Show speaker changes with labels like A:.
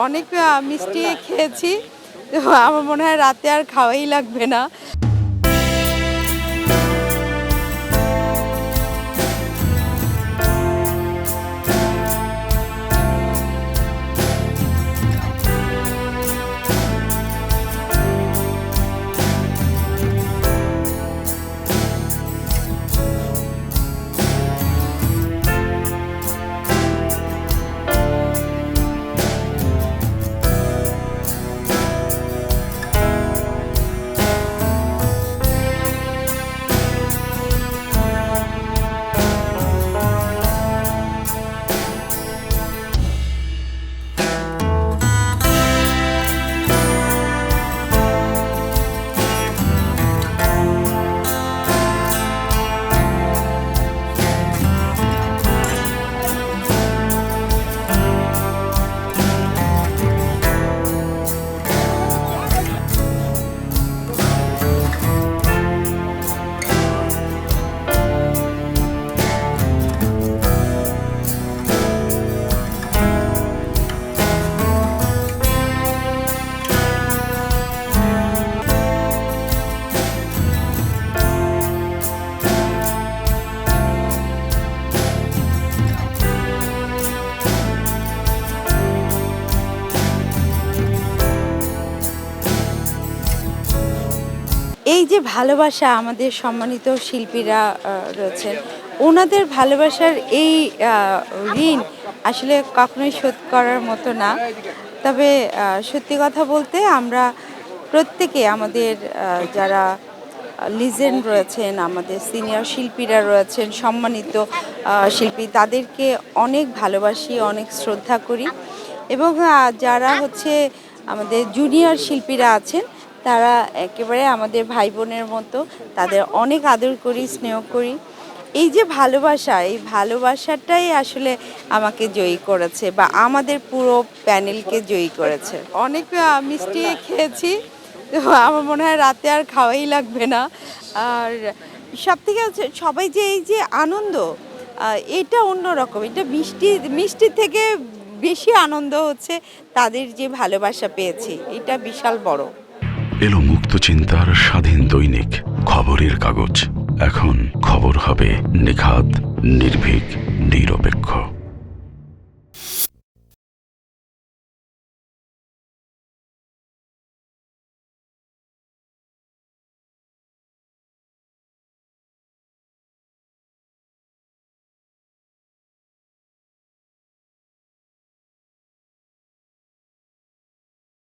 A: অনেক মিষ্টি খেয়েছি, তো আমার মনে হয় রাতে আর খাওয়াই লাগবে না। এই যে ভালোবাসা, আমাদের সম্মানিত শিল্পীরা রয়েছেন, ওনাদের ভালোবাসার এই ঋণ আসলে কখনোই শোধ করার মতো না। তবে সত্যি কথা বলতে আমরা প্রত্যেকে আমাদের যারা লিজেন্ড রয়েছেন, আমাদের সিনিয়র শিল্পীরা রয়েছেন, সম্মানিত শিল্পী, তাদেরকে অনেক ভালোবাসি, অনেক শ্রদ্ধা করি। এবং যারা হচ্ছে আমাদের জুনিয়র শিল্পীরা আছেন, তারা একেবারে আমাদের ভাই বোনের মতো, তাদের অনেক আদর করি, স্নেহ করি। এই যে ভালোবাসা, এই ভালোবাসাটাই আসলে আমাকে জয়ী করেছে বা আমাদের পুরো প্যানেলকে জয়ী করেছে। অনেক মিষ্টি খেয়েছি, তো আমার মনে হয় রাতে আর খাওয়াই লাগবে না। আর সব থেকে হচ্ছে সবাই যে এই যে আনন্দ, এটা অন্যরকম। এটা মিষ্টির থেকে বেশি আনন্দ হচ্ছে তাদের যে ভালোবাসা পেয়েছি, এটা বিশাল বড়।
B: এলো মুক্ত চিন্তার স্বাধীন দৈনিক খবরের কাগজ। এখন খবর হবে নিখাত, নির্ভীক, নিরপেক্ষ।